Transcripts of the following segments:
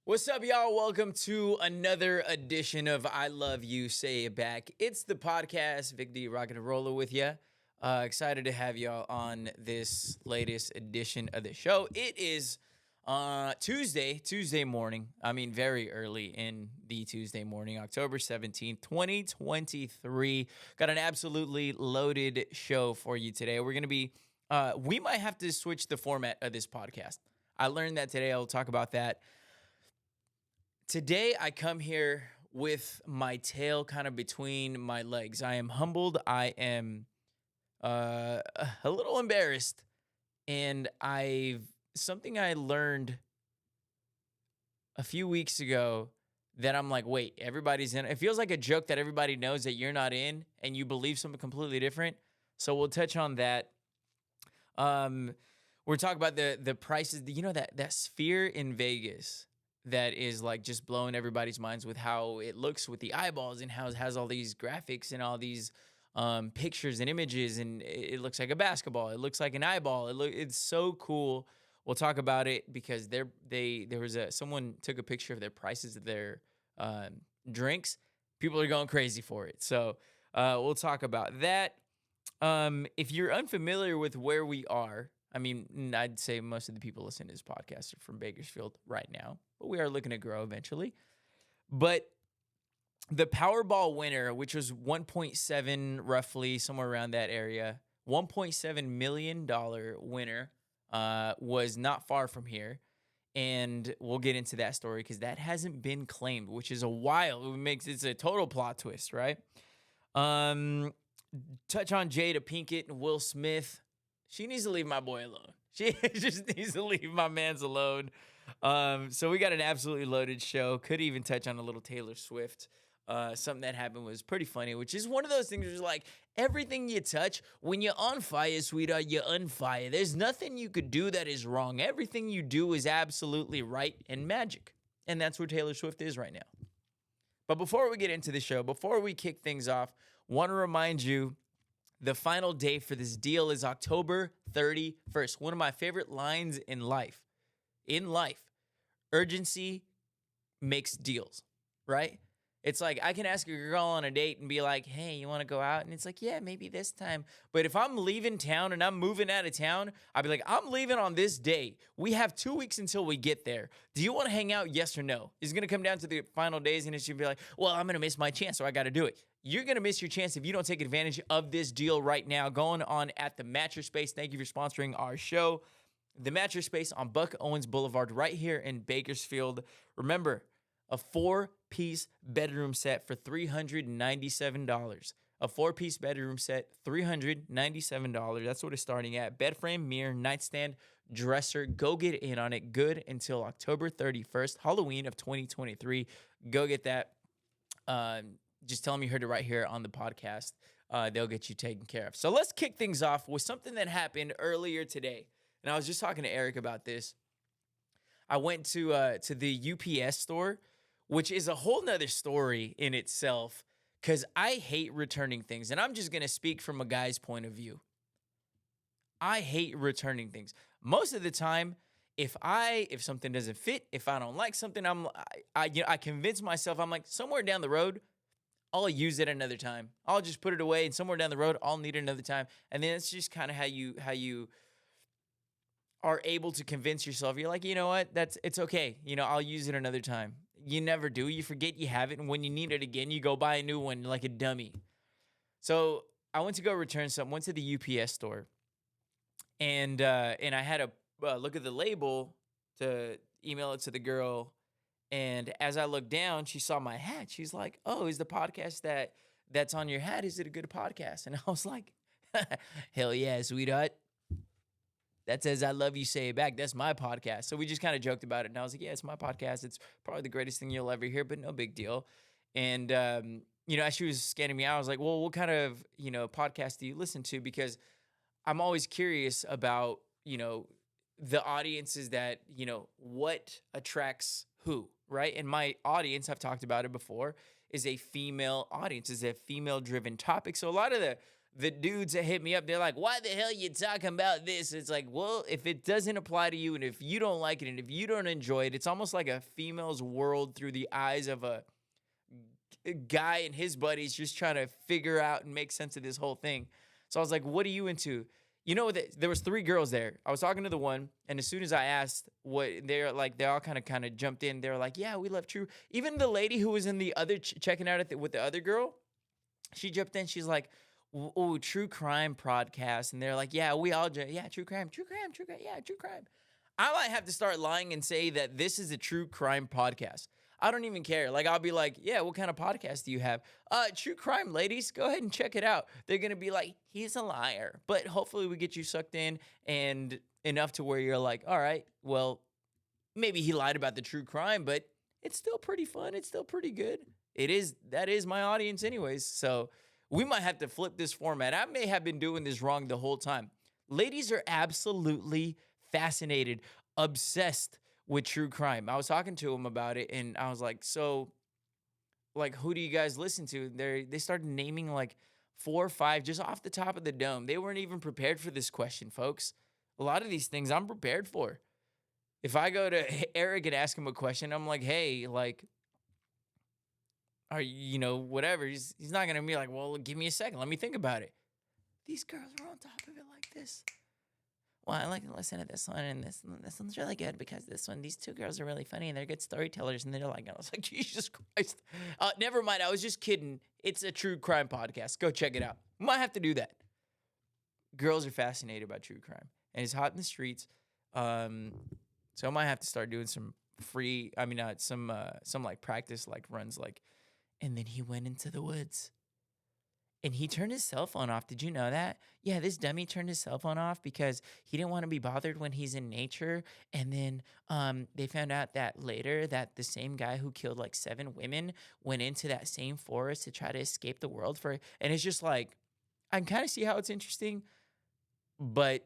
What's up, y'all? Welcome to another edition of I Love You, Say It Back. It's the podcast. Vic D, rocking and rolling with you. Excited to have y'all on this latest edition of the show. It is Tuesday morning. I mean, very early in the Tuesday morning, October 17th, 2023. Got an absolutely loaded show for you today. We're going to be, we might have to switch the format of this podcast. I learned that today. I'll talk about that. Today, I come here with my tail kind of between my legs. I am humbled. I am a little embarrassed. And something I learned a few weeks ago that I'm like, wait, everybody's in. It feels like a joke that everybody knows that you're not in and you believe something completely different. So we'll touch on that. We're talking about the prices. You know, that sphere in Vegas that is like just blowing everybody's minds with how it looks with the eyeballs and how it has all these graphics and all these pictures and images, and it looks like a basketball. It looks like an eyeball. It's so cool. We'll talk about it because someone took a picture of their prices of their drinks. People are going crazy for it. So we'll talk about that. If you're unfamiliar with where we are, I mean, I'd say most of the people listening to this podcast are from Bakersfield right now, but we are looking to grow eventually. But the Powerball winner, which was 1.7, roughly somewhere around that area, $1.7 million winner was not far from here. And we'll get into that story because that hasn't been claimed, which is it's a total plot twist, right? Touch on Jada Pinkett and Will Smith. She needs to leave my boy alone. She just needs to leave my mans alone. So we got an absolutely loaded show. Could even touch on a little Taylor Swift. Something that happened was pretty funny, which is one of those things where it's like everything you touch, when you're on fire, sweetheart, you're on fire. There's nothing you could do that is wrong. Everything you do is absolutely right and magic. And that's where Taylor Swift is right now. But before we get into the show, before we kick things off, want to remind you, the final day for this deal is October 31st. One of my favorite lines in life. Urgency makes deals, right? It's like I can ask a girl on a date and be like, hey, you want to go out? And it's like, yeah, maybe this time. But if I'm leaving town and I'm moving out of town, I'll be like, I'm leaving on this day. We have 2 weeks until we get there. Do you want to hang out? Yes or no? It's going to come down to the final days, and it's going to be like, well, I'm going to miss my chance, so I got to do it. You're going to miss your chance if you don't take advantage of this deal right now. Going on at the Mattress Space. Thank you for sponsoring our show. The Mattress Space on Buck Owens Boulevard right here in Bakersfield. Remember, a 4-piece bedroom set for $397. A 4-piece bedroom set, $397. That's what it's starting at. Bed frame, mirror, nightstand, dresser. Go get in on it. Good until October 31st, Halloween of 2023. Go get that. Just tell them you heard it right here on the podcast. They'll get you taken care of. So let's kick things off with something that happened earlier today. And I was just talking to Eric about this. I went to the UPS store, which is a whole nother story in itself because I hate returning things. And I'm just going to speak from a guy's point of view. I hate returning things. Most of the time, if something doesn't fit, if I don't like something, I convince myself, I'm like, somewhere down the road, I'll use it another time. I'll just put it away, and somewhere down the road, I'll need it another time. And then it's just kind of how you are able to convince yourself. You're like, you know what? It's okay. I'll use it another time. You never do. You forget you have it, and when you need it again, you go buy a new one like a dummy. So I went to go return something. Went to the UPS store, and I had to look at the label to email it to the girl. And as I looked down, she saw my hat. She's like, "Oh, is the podcast that's on your hat? Is it a good podcast?" And I was like, "Hell yeah, sweetheart. That says I love you, say it back. That's my podcast." So we just kind of joked about it. And I was like, yeah, it's my podcast. It's probably the greatest thing you'll ever hear, but no big deal. And, as she was scanning me out, I was like, well, what kind of, podcast do you listen to? Because I'm always curious about, the audiences that, what attracts who, right? And my audience, I've talked about it before, is a female audience, is a female-driven topic. So a lot of the dudes that hit me up, they're like, why the hell you talking about this? It's like, well, if it doesn't apply to you and if you don't like it and if you don't enjoy it, it's almost like a female's world through the eyes of a guy and his buddies just trying to figure out and make sense of this whole thing. So I was like, what are you into? You know, there was 3 girls there. I was talking to the one, and as soon as I asked what they're like, they all kind of jumped in. They were like, yeah, we love true. Even the lady who was in the other checking out with the other girl, she jumped in. She's like, oh, true crime podcast. And they're like, yeah, we all, yeah, true crime, yeah, true crime. I might have to start lying and say that this is a true crime podcast. I don't even care. Like, I'll be like, yeah, what kind of podcast do you have? True crime, ladies. Go ahead and check it out. They're going to be like, he's a liar. But hopefully we get you sucked in and enough to where you're like, all right, well, maybe he lied about the true crime, but it's still pretty fun. It's still pretty good. That is my audience anyways. So we might have to flip this format. I may have been doing this wrong the whole time. Ladies are absolutely fascinated, obsessed with true crime. I was talking to him about it, and I was like, so, like, who do you guys listen to? They started naming like 4 or 5 just off the top of the dome. They weren't even prepared for this question, folks. A lot of these things I'm prepared for. If I go to Eric and ask him a question, I'm like, hey, like, are you know, whatever. He's not going to be like, well, give me a second. Let me think about it. These girls are on top of it like this. Well, I like to listen to this one, and this one's really good because these 2 girls are really funny, and they're good storytellers, and they're like, I was like, Jesus Christ. Never mind, I was just kidding. It's a true crime podcast. Go check it out. Might have to do that. Girls are fascinated by true crime, and it's hot in the streets. So I might have to start doing some some like practice like runs like, and then he went into the woods. And he turned his cell phone off. Did you know that? Yeah, this dummy turned his cell phone off because he didn't want to be bothered when he's in nature. And then they found out that later that the same guy who killed like 7 women went into that same forest to try to escape the world for. And it's just like, I can kind of see how it's interesting, but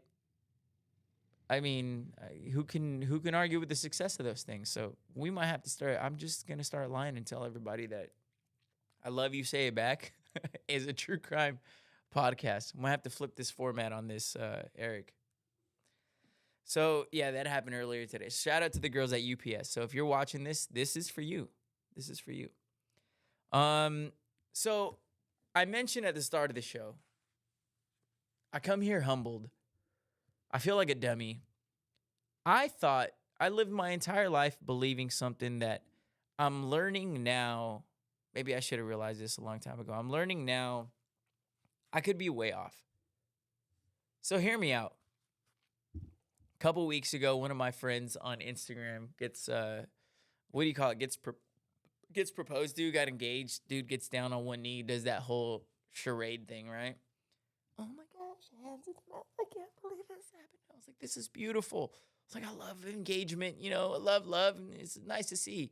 I mean, who can argue with the success of those things? So we might have to start. I'm just gonna start lying and tell everybody that I love you. Say it back. Is a true crime podcast. I'm gonna have to flip this format on this, Eric. So yeah, that happened earlier today. Shout out to the girls at UPS. So if you're watching this, this is for you. This is for you. So I mentioned at the start of the show, I come here humbled. I feel like a dummy. I thought I lived my entire life believing something that I'm learning now. Maybe I should have realized this a long time ago. I'm learning now I could be way off. So hear me out. A couple weeks ago, one of my friends on Instagram gets, gets proposed to, got engaged. Dude gets down on one knee, does that whole charade thing, right? Oh my gosh, hands in the mouth. I can't believe this happened. I was like, this is beautiful. It's like, I love engagement, I love, and it's nice to see.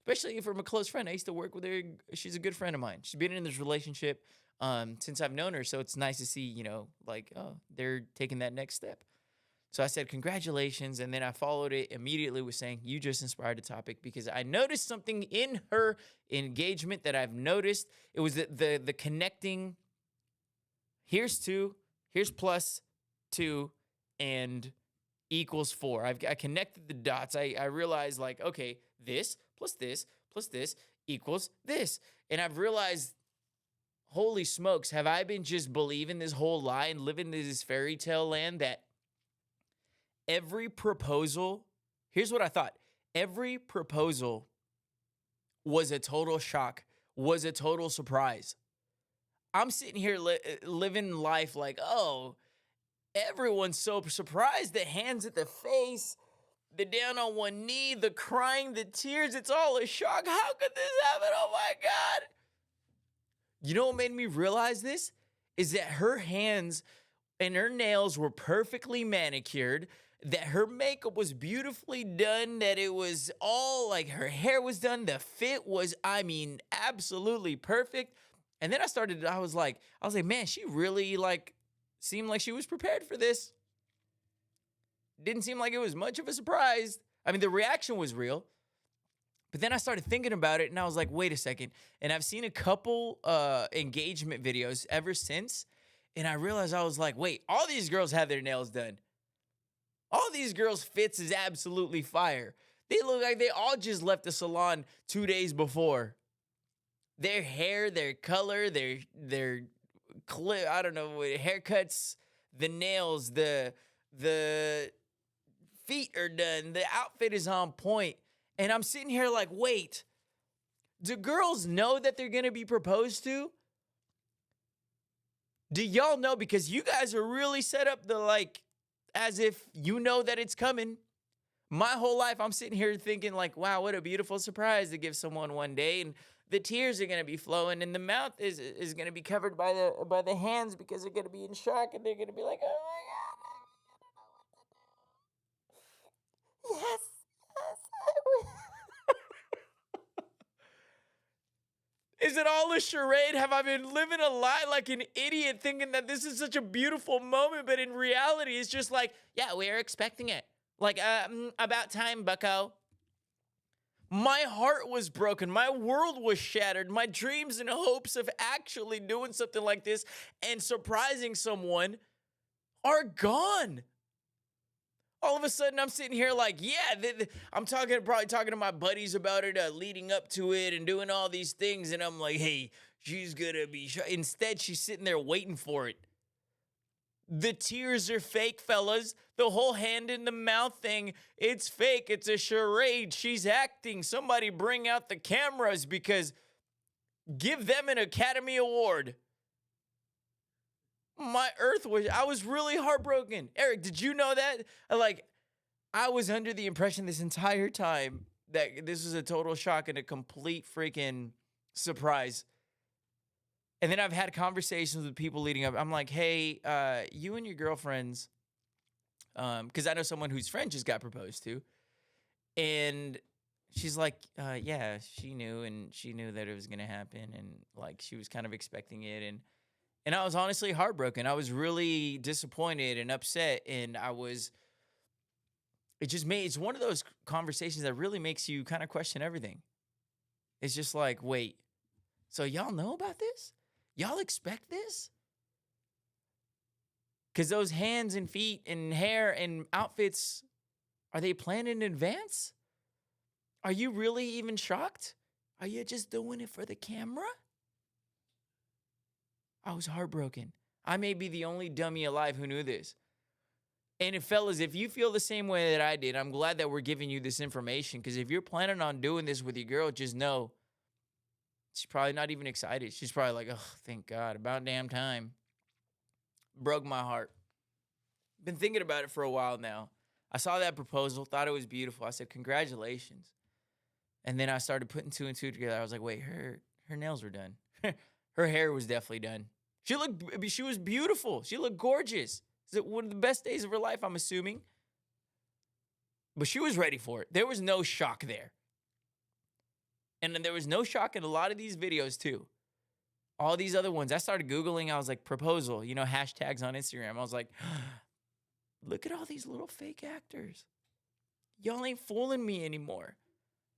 Especially from a close friend. I used to work with her. She's a good friend of mine. She's been in this relationship since I've known her. So it's nice to see, they're taking that next step. So I said, congratulations. And then I followed it immediately with saying, you just inspired the topic because I noticed something in her engagement that I've noticed. It was the connecting. Here's 2, here's plus 2, and equals 4. I connected the dots. I realized like, okay, this plus this equals this. And I've realized, holy smokes, have I been just believing this whole lie and living in this fairy tale land that every proposal, here's what I thought. Every proposal was a total shock, was a total surprise. I'm sitting here living life like, oh, everyone's so surprised. The hands at the face, the down on one knee, the crying, the tears, it's all a shock. How could this happen? Oh my God. You know what made me realize this? Is that her hands and her nails were perfectly manicured, that her makeup was beautifully done, that it was all like her hair was done. The fit was, absolutely perfect. And then I was like, man, she really seemed like she was prepared for this. Didn't seem like it was much of a surprise. The reaction was real. But then I started thinking about it, and I was like, wait a second. And I've seen a couple engagement videos ever since. And I realized, I was like, wait, all these girls have their nails done. All these girls' fits is absolutely fire. They look like they all just left the salon 2 days before. Their hair, their color, their clip, I don't know, haircuts, the nails, the feet are done. The outfit is on point. And I'm sitting here like, wait, do girls know that they're going to be proposed to? Do y'all know? Because you guys are really set up as if you know that it's coming. My whole life, I'm sitting here thinking like, wow, what a beautiful surprise to give someone one day. And the tears are going to be flowing and the mouth is going to be covered by the hands because they're going to be in shock and they're going to be like, oh my God. Yes, I will. Is it all a charade? Have I been living a lie like an idiot thinking that this is such a beautiful moment, but in reality, it's just like, yeah, we are expecting it. Like, about time, bucko. My heart was broken. My world was shattered. My dreams and hopes of actually doing something like this and surprising someone are gone. All of a sudden, I'm sitting here like, yeah, I'm probably talking to my buddies about it, leading up to it and doing all these things. And I'm like, hey, she's going to be Instead, she's sitting there waiting for it. The tears are fake, fellas. The whole hand in the mouth thing, it's fake. It's a charade. She's acting. Somebody bring out the cameras because give them an Academy Award. I was really heartbroken. Eric, did you know that? I was under the impression this entire time that this was a total shock and a complete freaking surprise. And then I've had conversations with people leading up. I'm like, hey, you and your girlfriends, because I know someone whose friend just got proposed to. And she's like, yeah, she knew that it was going to happen. And she was kind of expecting it. And I was honestly heartbroken. I was really disappointed and upset. And it's one of those conversations that really makes you kind of question everything. It's just like, wait, so y'all know about this? Y'all expect this? Because those hands and feet and hair and outfits, are they planned in advance? Are you really even shocked? Are you just doing it for the camera? I was heartbroken. I may be the only dummy alive who knew this. And fellas, if you feel the same way that I did, I'm glad that we're giving you this information. Because if you're planning on doing this with your girl, just know she's probably not even excited. She's probably like, oh, thank God, about damn time. Broke my heart. Been thinking about it for a while now. I saw that proposal, thought it was beautiful. I said, congratulations. And then I started putting two and two together. I was like, wait, her nails were done. Her hair was definitely done. She was beautiful. She looked gorgeous. It's one of the best days of her life, I'm assuming. But she was ready for it. There was no shock there. And then there was no shock in a lot of these videos too. All these other ones. I started Googling. I was like, proposal, hashtags on Instagram. I was like, look at all these little fake actors. Y'all ain't fooling me anymore.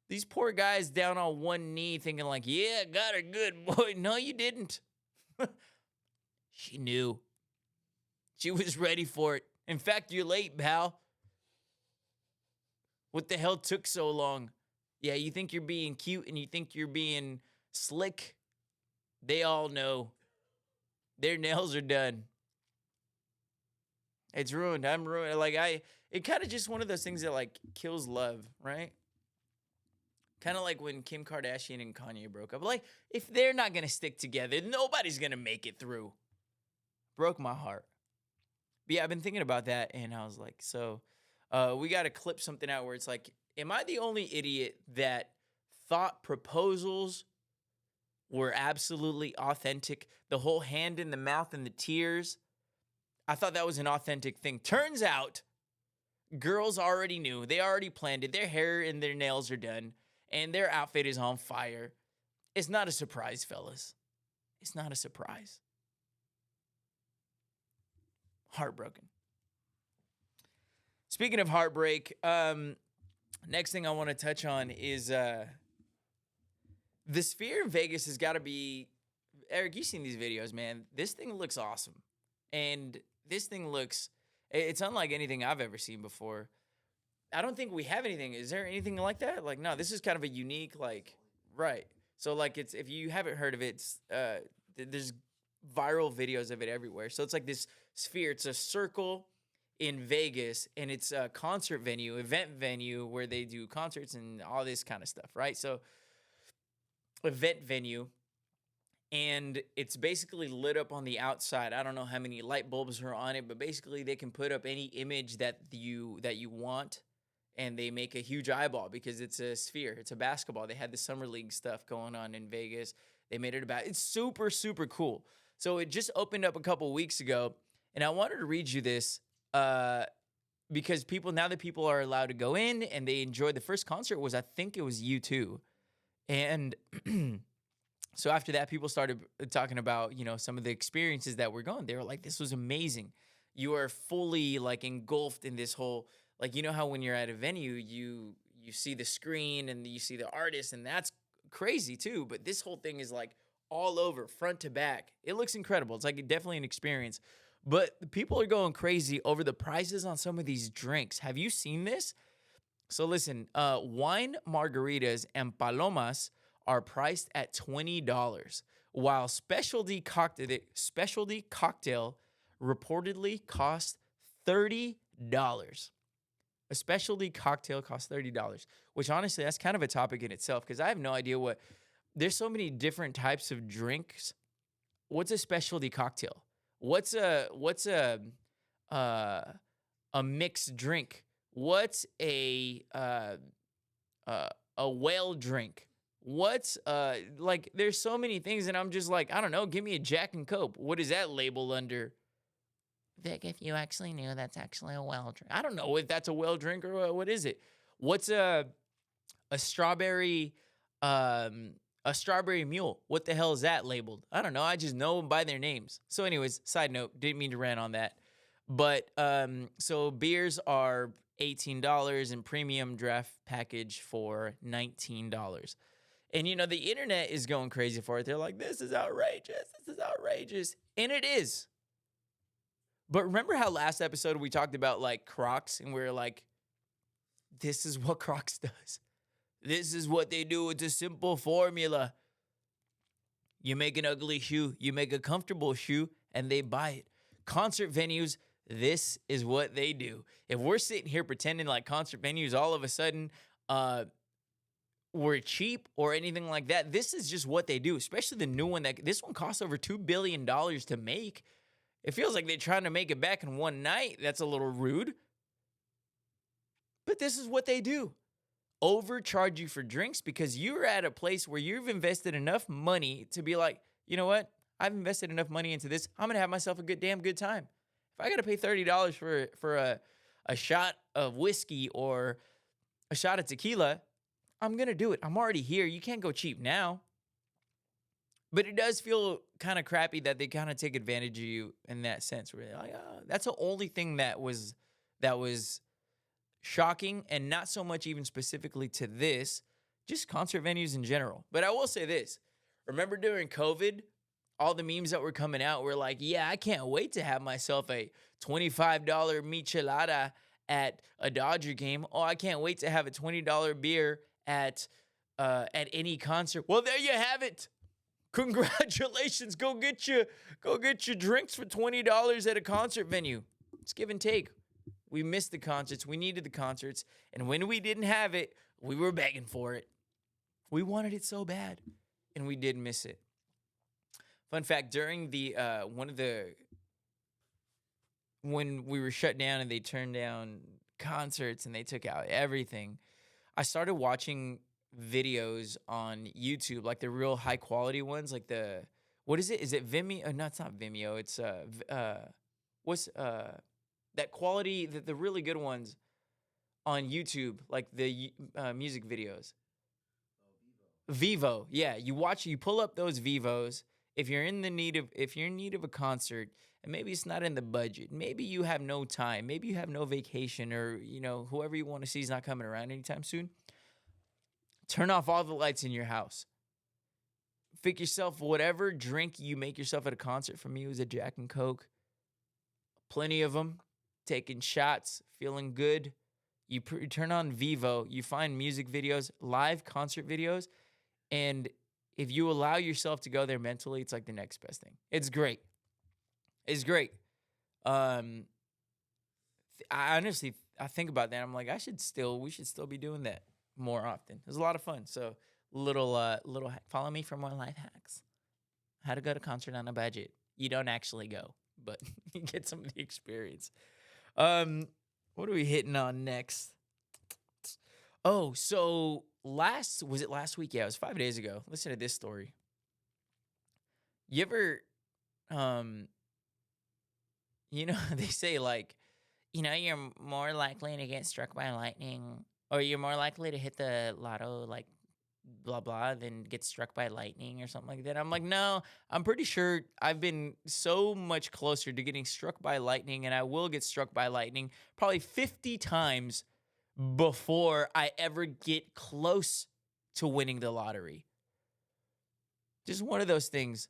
These poor guys down on one knee thinking like, yeah, got her good, boy. No, you didn't. She knew. She was ready for it. In fact, you're late, pal. What the hell took so long? Yeah, you think you're being cute and you think you're being slick. They all know. Their nails are done. It's ruined. I'm ruined. It kind of just one of those things that kills love, right? Kind of like when Kim Kardashian and Kanye broke up. If they're not going to stick together, nobody's going to make it through. Broke my heart. But yeah, I've been thinking about that, and I was like, so we got to clip something out where it's like, am I the only idiot that thought proposals were absolutely authentic? The whole hand in the mouth and the tears, I thought that was an authentic thing. Turns out, girls already knew. They already planned it. Their hair and their nails are done, and their outfit is on fire. It's not a surprise, fellas. It's not a surprise. Heartbroken. Speaking of heartbreak, next thing I want to touch on is the Sphere in Vegas has got to be... Eric, you've seen these videos, man. This thing looks awesome. And this thing looks, it's unlike anything I've ever seen before. I don't think we have anything. Is there anything like that? Like, no, this is kind of a unique, like, right. So, like, it's, if you haven't heard of it, it's, there's viral videos of it everywhere. So it's like this sphere. It's a circle in Vegas, and it's a concert venue, event venue where they do concerts and all this kind of stuff, right? So, event venue, and it's basically lit up on the outside. I don't know how many light bulbs are on it, but basically they can put up any image that you want, and they make a huge eyeball because it's a sphere. It's a basketball. They had the summer league stuff going on in Vegas. They made it about. It's super super cool. So it just opened up a couple weeks ago, and I wanted to read you this because people, now that people are allowed to go in and they enjoyed, the first concert was, I think it was U2, and so after that, people started talking about, some of the experiences that were going. They were like, this was amazing. You are fully like engulfed in this whole, like, how when you're at a venue, you see the screen and you see the artist, and that's crazy too. But this whole thing is like all over, front to back. It looks incredible. It's like definitely an experience. But the people are going crazy over the prices on some of these drinks. Have you seen this? So listen, wine margaritas and palomas are priced at $20, while specialty cocktail reportedly costs $30. A specialty cocktail costs $30, which honestly, that's kind of a topic in itself because I have no idea what. There's so many different types of drinks. What's a specialty cocktail? What's a mixed drink? What's a whale drink? What's like? There's so many things, and I'm just like, I don't know. Give me a Jack and Coke. What is that label under? Vic, if you actually knew, that's actually a well drink. I don't know if that's a well drink or what is it. What's a strawberry mule? What the hell is that labeled? I don't know. I just know them by their names. So, anyways, side note, didn't mean to rant on that. But so beers are $18 and premium draft package for $19. And, the internet is going crazy for it. They're like, this is outrageous. This is outrageous. And it is. But remember how last episode we talked about, like, Crocs? And we were like, this is what Crocs does. This is what they do. It's a simple formula. You make an ugly shoe. You make a comfortable shoe, and they buy it. Concert venues, this is what they do. If we're sitting here pretending like concert venues all of a sudden were cheap or anything like that, this is just what they do, especially the new one. This one costs over $2 billion to make. It feels like they're trying to make it back in one night. That's a little rude. But this is what they do. Overcharge you for drinks because you're at a place where you've invested enough money to be like, you know what? I've invested enough money into this. I'm going to have myself a damn good time. If I got to pay $30 for a shot of whiskey or a shot of tequila, I'm going to do it. I'm already here. You can't go cheap now. But it does feel kind of crappy that they kind of take advantage of you in that sense. Where they're like, oh, that's the only thing that was shocking, and not so much even specifically to this, just concert venues in general. But I will say this. Remember during COVID, all the memes that were coming out were like, yeah, I can't wait to have myself a $25 michelada at a Dodger game. Oh, I can't wait to have a $20 beer at any concert. Well, there you have it. Congratulations. Go get your drinks for $20 at a concert venue. It's give and take. We missed the concerts. We needed the concerts. And when we didn't have it, we were begging for it. We wanted it so bad. And we did miss it. Fun fact, during the when we were shut down and they turned down concerts and they took out everything, I started watching videos on YouTube, like the real high quality ones, like what is it? Is it Vimeo? No, it's not Vimeo. It's what's that quality, the really good ones on YouTube, like the music videos. Vivo. Yeah, you pull up those Vivos. If you're in need of a concert, and maybe it's not in the budget, maybe you have no time, maybe you have no vacation, or whoever you want to see is not coming around anytime soon. Turn off all the lights in your house. Pick yourself whatever drink you make yourself at a concert. For me, it was a Jack and Coke. plenty of them, taking shots, feeling good. You turn on Vivo, you find music videos, live concert videos, and if you allow yourself to go there mentally, it's like the next best thing. It's great. It's great. I honestly, I think about that. I'm like, we should still be doing that more often. It was a lot of fun. So follow me for more life hacks. How to go to concert on a budget. You don't actually go, but you get some of the experience. What are we hitting on next? Oh, so was it last week? Yeah, it was 5 days ago. Listen to this story. You ever, they say like, you're more likely to get struck by lightning, or you're more likely to hit the lotto, like blah, blah, than get struck by lightning or something like that. I'm like, no, I'm pretty sure I've been so much closer to getting struck by lightning, and I will get struck by lightning probably 50 times before I ever get close to winning the lottery. Just one of those things.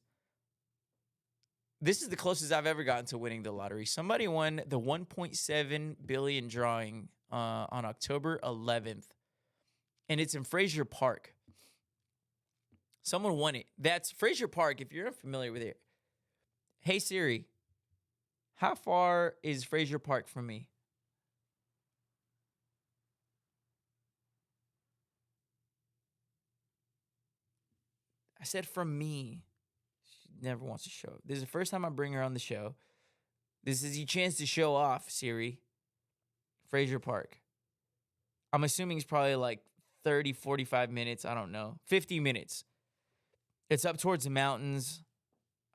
This is the closest I've ever gotten to winning the lottery. Somebody won the 1.7 billion drawing on October 11th, and it's in Frazier Park. Someone won it. That's Frazier Park, if you're unfamiliar with it. Hey, Siri, how far is Frazier Park from me? I said from me. She never wants to show up. This is the first time I bring her on the show. This is your chance to show off, Siri. Frazier Park. I'm assuming it's probably like 30, 45 minutes. I don't know. 50 minutes. It's up towards the mountains.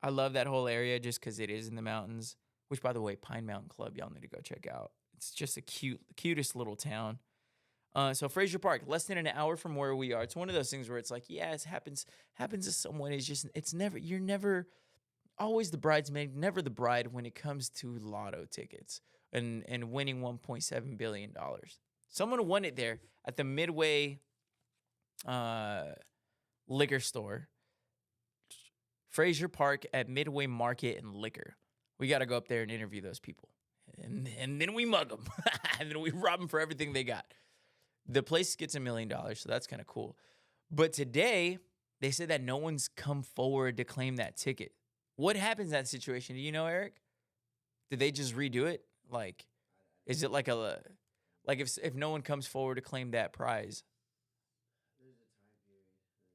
I love that whole area just because it is in the mountains. Which, by the way, Pine Mountain Club, y'all need to go check out. It's just a cutest little town. So Frazier Park, less than an hour from where we are. It's one of those things where it's like, yeah, it happens to someone. You're never always the bridesmaid, never the bride when it comes to lotto tickets and winning $1.7 billion. Someone won it there at the Midway liquor store. Frazier Park at Midway Market and Liquor. We got to go up there and interview those people. And then we mug them. And then we rob them for everything they got. The place gets $1 million, so that's kind of cool. But today, they said that no one's come forward to claim that ticket. What happens in that situation? Do you know, Eric? Did they just redo it? Like, is it like if no one comes forward to claim that prize?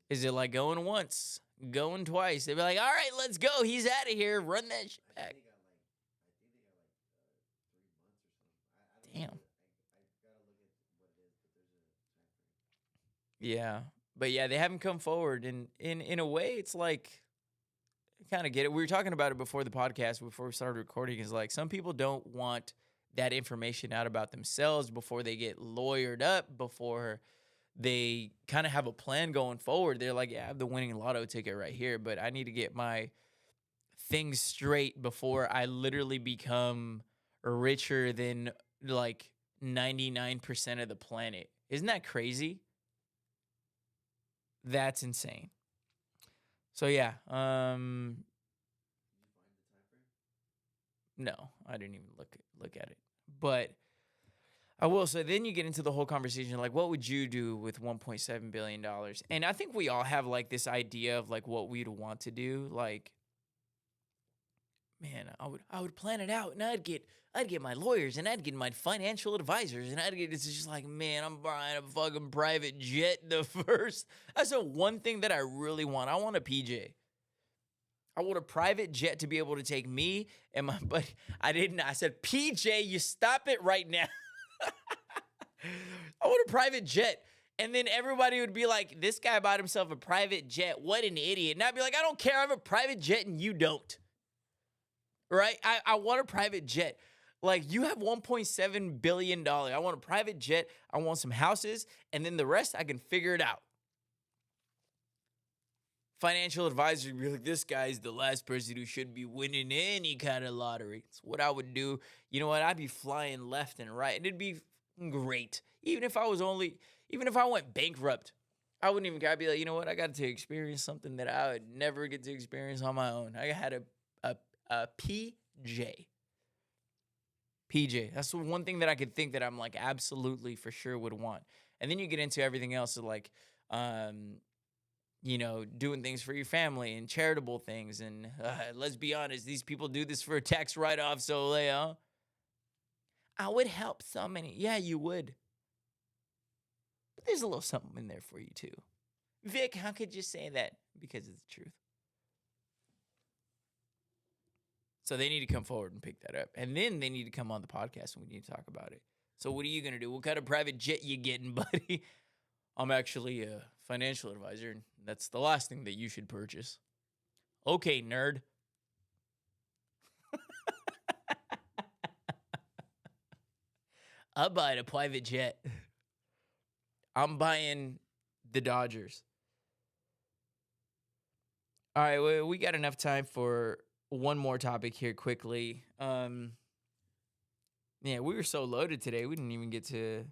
Is it like going once, going twice? They'd be like, all right, let's go. He's out of here. Run that shit back. Damn. Yeah. But yeah, they haven't come forward. And in a way, it's like, I kind of get it. We were talking about it before the podcast, before we started recording, is like some people don't want that information out about themselves before they get lawyered up, before they kind of have a plan going forward. They're like, yeah, I have the winning lotto ticket right here, but I need to get my things straight before I literally become richer than like 99% of the planet. Isn't that crazy? That's insane. So yeah, no, I didn't even look at it. But I will say, then you get into the whole conversation, like, what would you do with $1.7 billion? And I think we all have like this idea of like what we'd want to do. Like, man, I would plan it out, and I'd get my lawyers, and I'd get my financial advisors, and it's just like, man, I'm buying a fucking private jet That's the one thing that I really want. I want a PJ. I want a private jet to be able to take me and my buddy. I said, PJ, you stop it right now. I want a private jet. And then everybody would be like, this guy bought himself a private jet. What an idiot. And I'd be like, I don't care. I have a private jet and you don't. Right? I want a private jet. Like, you have $1.7 billion. I want a private jet. I want some houses. And then the rest, I can figure it out. Financial advisor would be like, this guy's the last person who should be winning any kind of lottery. It's what I would do. You know what? I'd be flying left and right. And it'd be great. Even if I went bankrupt, I wouldn't even care. I'd be like, you know what? I got to experience something that I would never get to experience on my own. I had a PJ. PJ. That's the one thing that I could think that I'm like absolutely for sure would want. And then you get into everything else of like, doing things for your family and charitable things. And let's be honest, these people do this for a tax write-off. So, I would help so many. Yeah, you would. But there's a little something in there for you too. Vic, how could you say that? Because it's the truth. So they need to come forward and pick that up. And then they need to come on the podcast and we need to talk about it. So what are you going to do? What kind of private jet you getting, buddy? I'm actually a financial advisor, and that's the last thing that you should purchase. Okay, nerd. I'm buying a private jet. I'm buying the Dodgers. All right, well, we got enough time for one more topic here quickly. We were so loaded today. We didn't even get to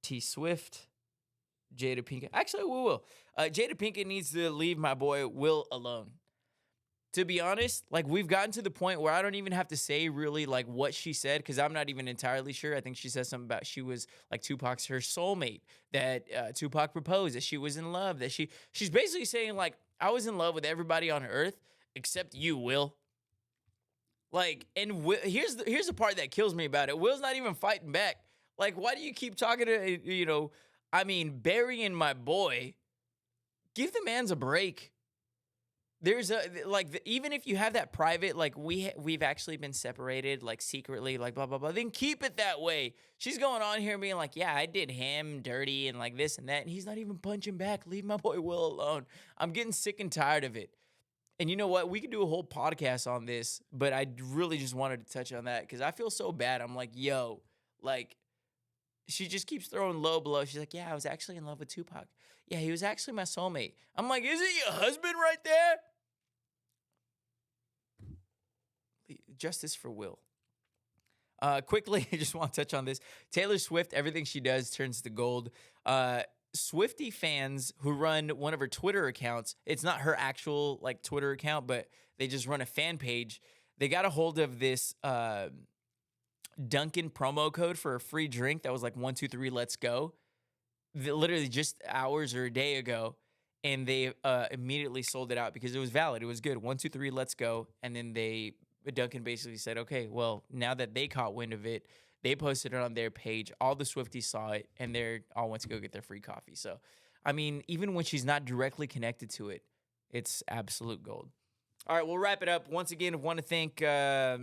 T Swift, Jada Pinkett. Actually, we will. Jada Pinkett needs to leave my boy Will alone. To be honest, like we've gotten to the point where I don't even have to say really like what she said because I'm not even entirely sure. I think she said something about she was like Tupac's her soulmate, that Tupac proposed, that she was in love, that she's basically saying like I was in love with everybody on earth except you, Will. Like, and here's the part that kills me about it. Will's not even fighting back. Like, why do you keep talking to burying my boy? Give the man's a break. There's even if you have that private, like we've actually been separated, like secretly, like blah, blah, blah, then keep it that way. She's going on here being like, yeah, I did him dirty and like this and that. And he's not even punching back. Leave my boy Will alone. I'm getting sick and tired of it. And you know what? We could do a whole podcast on this, but I really just wanted to touch on that because I feel so bad. I'm like, yo, like, she just keeps throwing low blow. She's like, yeah, I was actually in love with Tupac. Yeah, he was actually my soulmate. I'm like, is it your husband right there? Justice for Will. Quickly, I just want to touch on this. Taylor Swift, everything she does turns to gold. Swiftie fans who run one of her Twitter accounts, it's not her actual like Twitter account, but they just run a fan page. They got a hold of this Dunkin' promo code for a free drink that was like 123 let's go. Literally just hours or a day ago. And they immediately sold it out because it was valid. It was good. 123 let's go. And then Dunkin' basically said, okay, well, now that they caught wind of it, they posted it on their page. All the Swifties saw it, and they all went to go get their free coffee. So, I mean, even when she's not directly connected to it, it's absolute gold. All right, we'll wrap it up. Once again, I want to thank our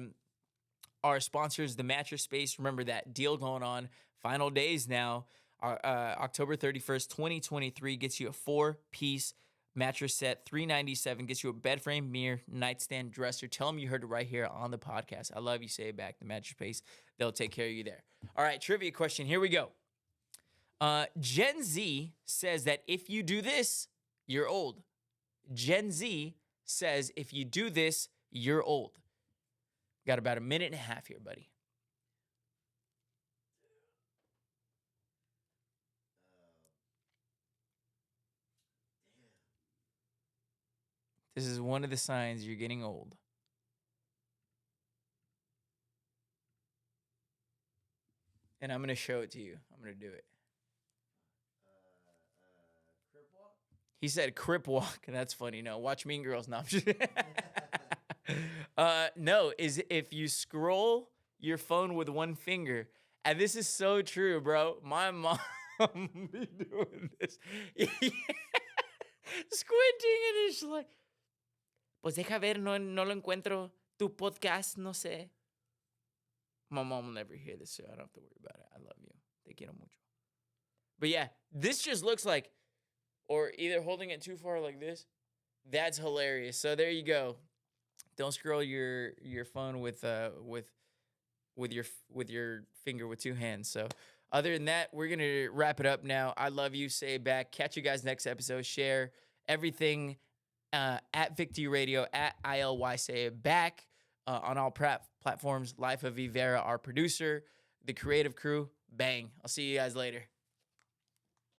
sponsors, the Mattress Space. Remember that deal going on. Final days now. October 31st, 2023 gets you a 4-piece mattress set, $397, gets you a bed frame, mirror, nightstand, dresser. Tell them you heard it right here on the podcast. I love you. Say it back. The Mattress Space. They'll take care of you there. All right, trivia question. Here we go. Gen Z says that if you do this, you're old. Gen Z says if you do this, you're old. Got about a minute and a half here, buddy. This is one of the signs you're getting old. And I'm going to show it to you. I'm going to do it. Crip walk? He said crip walk. That's funny. No, watch Mean Girls. No, no, is if you scroll your phone with one finger. And this is so true, bro. My mom be doing this. Squinting and it's like, pues deja ver, no lo encuentro. Tu podcast, no sé. My mom will never hear this, so I don't have to worry about it. I love you. Te quiero mucho. But yeah, this just looks like, or either holding it too far like this. That's hilarious. So there you go. Don't scroll your phone with your finger with two hands. So other than that, we're gonna wrap it up now. I love you. Say it back. Catch you guys next episode. Share everything at Victory Radio at ILY. Say it back on all platforms. Life of Ivera, our producer, the creative crew. Bang. I'll see you guys later.